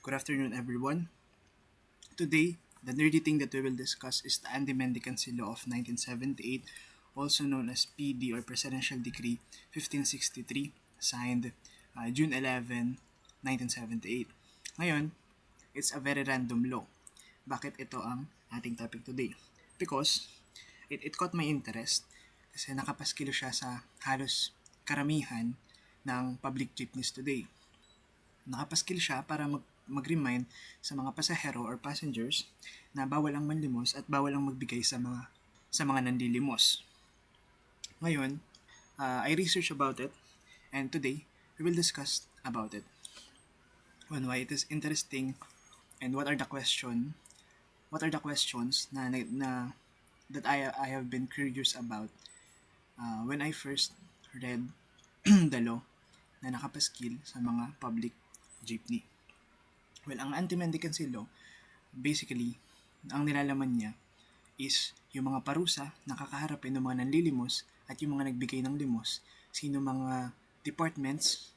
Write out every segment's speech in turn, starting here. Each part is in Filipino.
Good afternoon, everyone. Today, the nerdy thing that we will discuss is the Anti-Mendicancy Law of 1978, also known as PD or Presidential Decree 1563, signed June 11, 1978. Ngayon, it's a very random law. Bakit ito ang ating topic today? Because it caught my interest kasi nakapaskilo siya sa halos karamihan ng public jeepneys today. Nakapaskil siya para mag-remind sa mga pasahero or passengers na bawal ang manlimos at bawal ang magbigay sa mga nanlilimos. Ngayon, I researched about it and today we will discuss about it. On why it is interesting and what are the questions that I have been curious about when I first read the law na nakapaskil sa mga public jeepney. Well, ang anti-mendicancy law, basically, ang nilalaman niya is yung mga parusa na kakaharapin ng mga nanlilimos at yung mga nagbigay ng limos, sino mga departments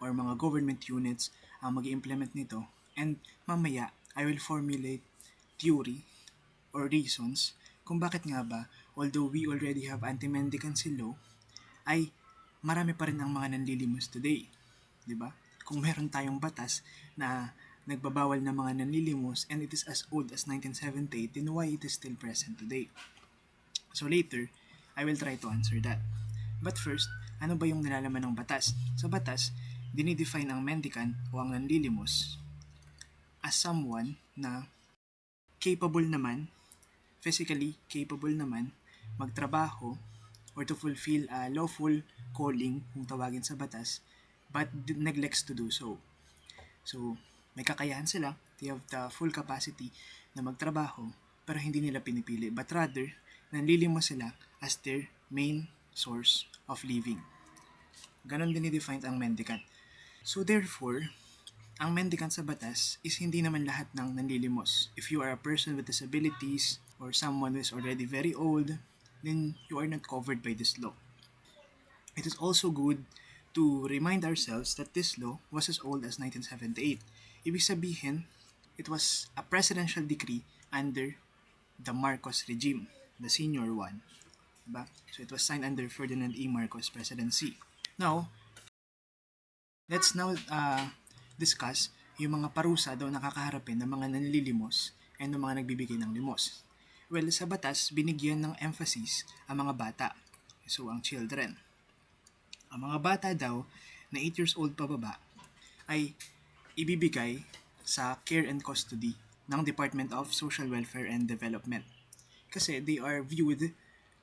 or mga government units ang mag-implement nito. And mamaya, I will formulate theory or reasons kung bakit nga ba, although we already have anti-mendicancy law, ay marami pa rin ang mga nanlilimos today. Diba? Kung meron tayong batas na nagbabawal ng mga nanlilimos and it is as old as 1978, then why it is still present today? So later, I will try to answer that. But first, ano ba yung nilalaman ng batas? Sa batas, dinidefine ang mendicant o ang nanlilimos as someone na capable naman, physically capable naman, magtrabaho or to fulfill a lawful calling, kung tawagin sa batas, but neglects to do so. So, may kakayahan sila, they have the full capacity na magtrabaho, pero hindi nila pinipili, but rather, nanlilimos sila as their main source of living. Ganon din i-define ang mendicant. So therefore, ang mendicant sa batas is hindi naman lahat ng nanlilimos. If you are a person with disabilities or someone who is already very old, then you are not covered by this law. It is also good to remind ourselves that this law was as old as 1978. Ibig sabihin, it was a presidential decree under the Marcos regime, the senior one. Diba? So it was signed under Ferdinand E. Marcos presidency. Now, let's now discuss yung mga parusa daw nakakaharapin ng mga nanlilimos and ng mga nagbibigay ng limos. Well, sa batas, binigyan ng emphasis ang mga bata. So, ang children. Ang mga bata daw na 8 years old pababa ay ibibigay sa care and custody ng Department of Social Welfare and Development. Kasi they are viewed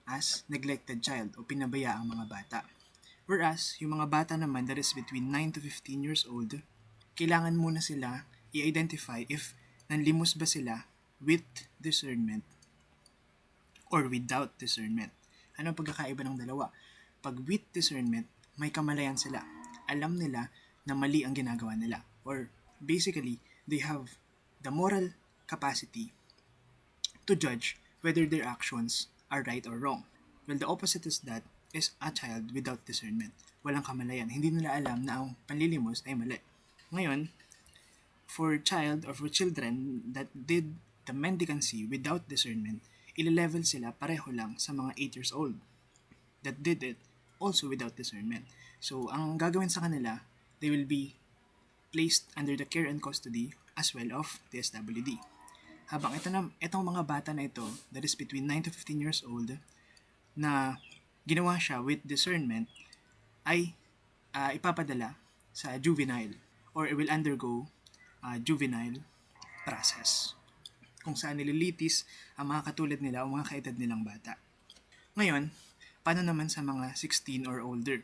as neglected child o pinabaya ang mga bata. Whereas, yung mga bata naman that is between 9 to 15 years old, kailangan muna sila i-identify if nanlimos ba sila with discernment or without discernment. Ano ang pagkakaiba ng dalawa? Pag with discernment, may kamalayan sila. Alam nila na mali ang ginagawa nila. Or basically, they have the moral capacity to judge whether their actions are right or wrong. Well, the opposite is that is a child without discernment. Walang kamalayan. Hindi nila alam na ang panlilimos ay mali. Ngayon, for child or for children that did the mendicancy without discernment, ile-level sila pareho lang sa mga 8 years old that did it also without discernment. So, ang gagawin sa kanila, they will be placed under the care and custody as well of DSWD. Habang itong mga bata na ito, that is between 9 to 15 years old, na ginawa siya with discernment, ay ipapadala sa juvenile or it will undergo juvenile process kung saan nililitis ang mga katulad nila o mga kaedad nilang bata. Ngayon, paano naman sa mga 16 or older?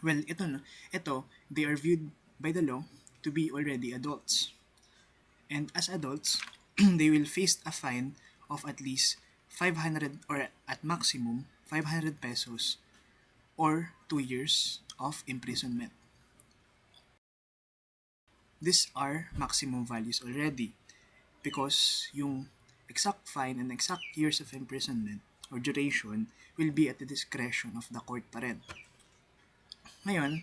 Well, ito, they are viewed by the law to be already adults. And as adults, they will face a fine of at least 500 or at maximum 500 pesos or 2 years of imprisonment. These are maximum values already because yung exact fine and exact years of imprisonment or duration will be at the discretion of the court pa rin. Ngayon,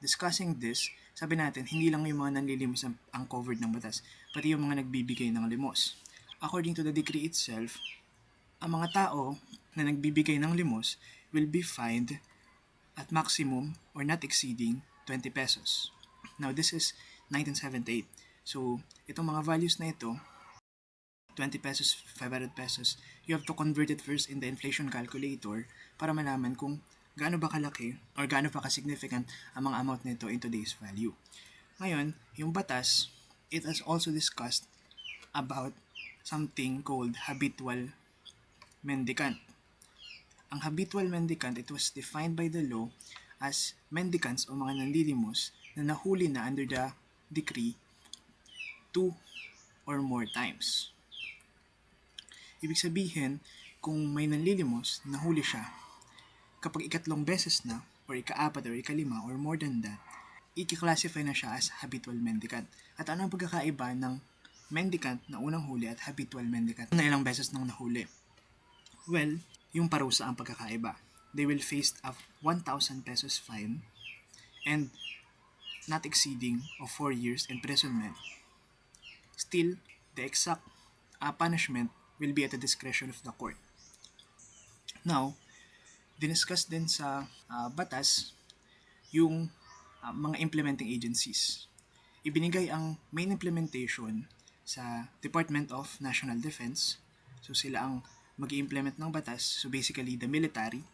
discussing this, sabi natin, hindi lang yung mga nanlilimos ang covered ng batas, pati yung mga nagbibigay ng limos. According to the decree itself, ang mga tao na nagbibigay ng limos will be fined at maximum or not exceeding 20 pesos. Now, this is 1978. So, itong mga values na ito, 20 pesos, 500 pesos, you have to convert it first in the inflation calculator para malaman kung gaano ba kalaki or gaano pa ka-significant ang mga amount nito in today's value. Ngayon, yung batas, it has also discussed about something called habitual mendicant. Ang habitual mendicant, it was defined by the law as mendicants o mga nanlilimos na nahuli na under the decree 2 or more times. Ibig sabihin, kung may nanlilimos, nahuli siya, kapag ikatlong beses na, or ikaapat or ikalima, or more than that, i-classify na siya as habitual mendicant. At ano ang pagkakaiba ng mendicant na unang huli at habitual mendicant na ilang beses nang nahuli? Well, yung parusa ang pagkakaiba. They will face a 1,000 pesos fine and not exceeding of 4 years imprisonment. Still, the exact punishment will be at the discretion of the court. Now, diniscuss din sa batas yung mga implementing agencies. Ibinigay ang main implementation sa Department of National Defense. So sila ang mag-i-implement ng batas. So basically, the military.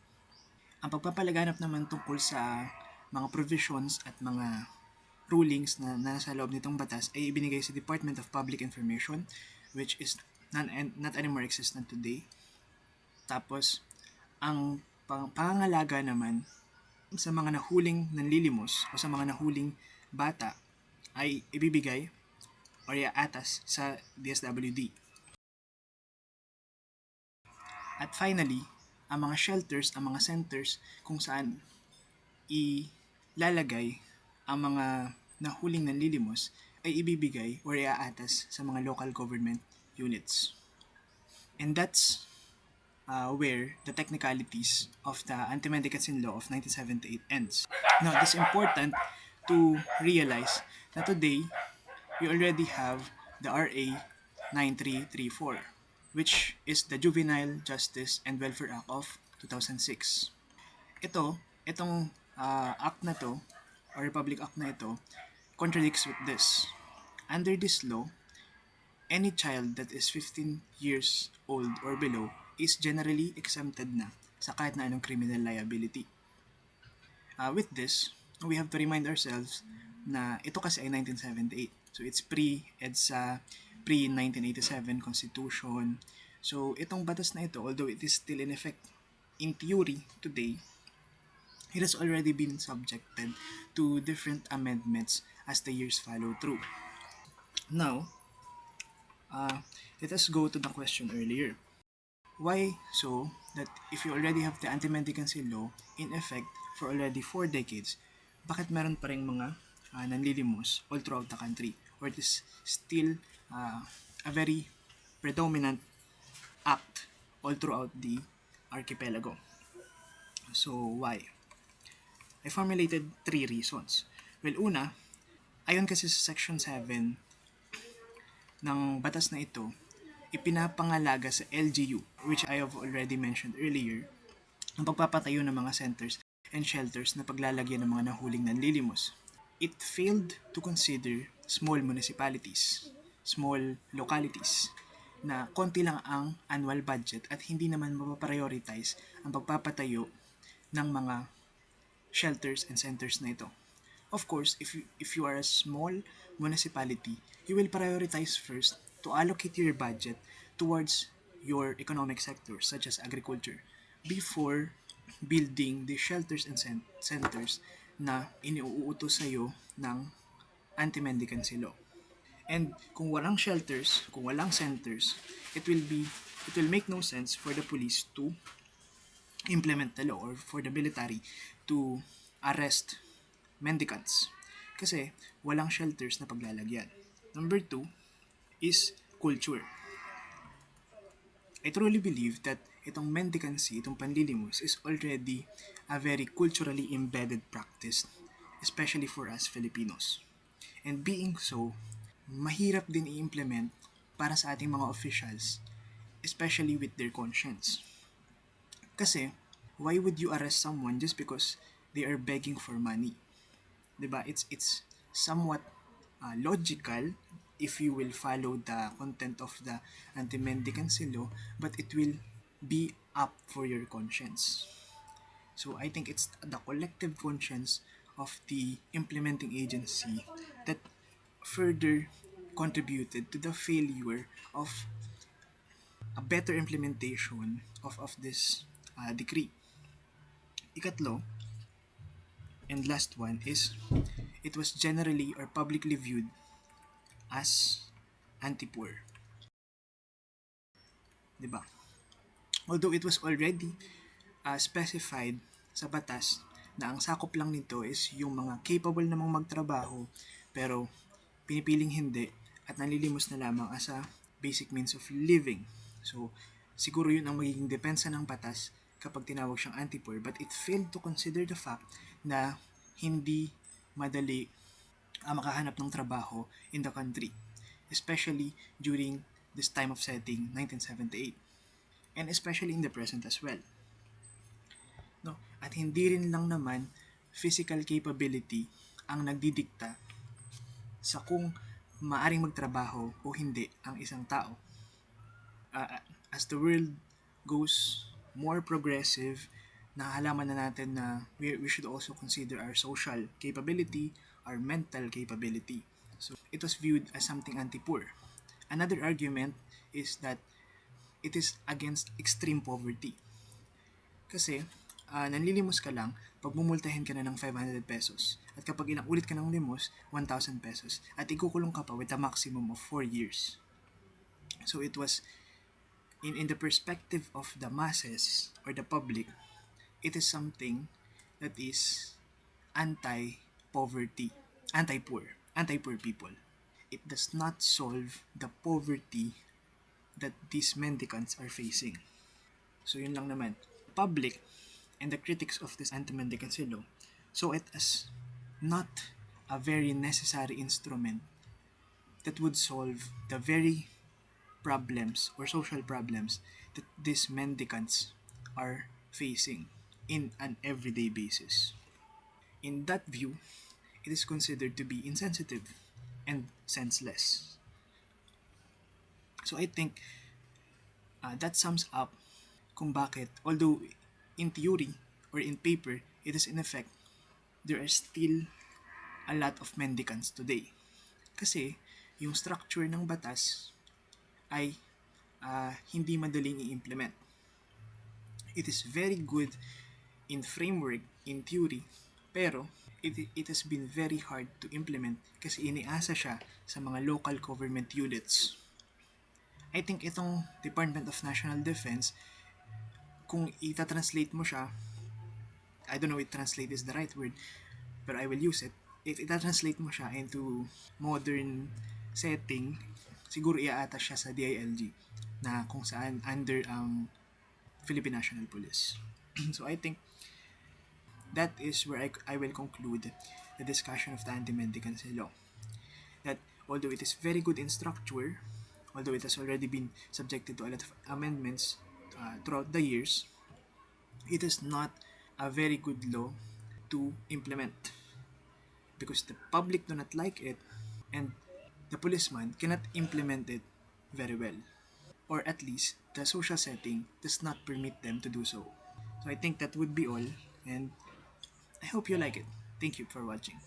Ang pagpapalaganap naman tungkol sa mga provisions at mga rulings na nasa loob nitong batas ay ibinigay sa Department of Public Information, which is not anymore existent today. Tapos, ang pangangalaga naman sa mga nahuling nanlilimos o sa mga nahuling bata ay ibibigay o iatas sa DSWD. At finally, ang mga shelters, ang mga centers kung saan ilalagay ang mga nahuling nanlilimos ay ibibigay o iaatas sa mga local government units. And that's where the technicalities of the Anti-Mendicancy Law of 1978 ends. Now, it is important to realize that today, we already have the RA 9334, which is the Juvenile Justice and Welfare Act of 2006. Itong act na to, or Republic Act na ito, contradicts with this. Under this law, any child that is 15 years old or below is generally exempted na sa kahit na anong criminal liability. With this, we have to remind ourselves na ito kasi ay 1978. So it's pre-EDSA, pre-1987 Constitution. So itong batas na ito, although it is still in effect in theory today, it has already been subjected to different amendments as the years follow through. Now, let us go to the question earlier. Why so that if you already have the Anti-Mendicancy Law in effect for already 4 decades, bakit meron pa rin mga nanlilimos all throughout the country? Or it is still a very predominant act all throughout the archipelago. So, why? I formulated 3 reasons. Well, una, ayon kasi sa Section 7 ng batas na ito, ipinapangalaga sa LGU, which I have already mentioned earlier, ang pagpapatayo ng mga centers and shelters na paglalagyan ng mga nahuling nanlilimos. It failed to consider small municipalities, small localities, na konti lang ang annual budget at hindi naman mapaprioritize ang pagpapatayo ng mga shelters and centers na ito. Of course, if you are a small municipality, you will prioritize first to allocate your budget towards your economic sectors such as agriculture before building the shelters and centers na iniuutos sa iyo ng Anti-Mendicancy Law. And kung walang shelters, kung walang centers, it will make no sense for the police to implement the law or for the military to arrest mendicants kasi walang shelters na paglalagyan. Number 2 is culture. I truly believe that itong mendicancy, itong panlilimos is already a very culturally embedded practice especially for us Filipinos. And being so, mahirap din i-implement para sa ating mga officials, especially with their conscience. Kasi, why would you arrest someone just because they are begging for money? 'Di ba? It's somewhat logical if you will follow the content of the anti-mendicancy law, but it will be up for your conscience. So I think it's the collective conscience of the implementing agency that further contributed to the failure of a better implementation of this decree. Ikatlo, and last one is it was generally or publicly viewed as anti-poor. Diba? Although it was already specified sa batas na ang sakop lang nito is yung mga capable namang magtrabaho pero pinipiling hindi at nalilimos na lamang as a basic means of living. So, siguro yun ang magiging depensa ng batas kapag tinawag siyang anti-poor, but it failed to consider the fact na hindi madali makahanap ng trabaho in the country, especially during this time of setting, 1978, and especially in the present as well. No? At hindi rin lang naman physical capability ang nagdidikta sa kung maaring magtrabaho o hindi ang isang tao. As the world goes more progressive, nakahalaman na natin na we should also consider our social capability, our mental capability. So, it was viewed as something anti-poor. Another argument is that it is against extreme poverty. Kasi, nanlilimos ka lang, pag mumultahin ka na ng 500 pesos. At kapag ilang ulit ka ng limos, 1,000 pesos. At ikukulong ka pa with a maximum of 4 years. So it was, in the perspective of the masses or the public, it is something that is anti-poverty, anti-poor people. It does not solve the poverty that these mendicants are facing. So yun lang naman. Public and the critics of this anti-mendicancy law saw it as not a very necessary instrument that would solve the very problems or social problems that these mendicants are facing in an everyday basis. In that view, it is considered to be insensitive and senseless. So I think that sums up kung bakit, although in theory or in paper, it is in effect, there are still a lot of mendicants today. Kasi yung structure ng batas ay hindi madaling i-implement. It is very good in framework, in theory, pero it has been very hard to implement kasi iniasa siya sa mga local government units. I think itong Department of National Defense, kung ita-translate mo siya, I don't know if translate is the right word, but I will use it. If ita-translate mo siya into modern setting, siguro iaata siya sa DILG na kung saan under ang Philippine National Police. So I think that is where I will conclude the discussion of the anti-mendicancy law. That although it is very good in structure, although it has already been subjected to a lot of amendments throughout the years, it is not a very good law to implement because the public do not like it and the policeman cannot implement it very well, or at least the social setting does not permit them to do so. So I think that would be all, and I hope you like it. Thank you for watching.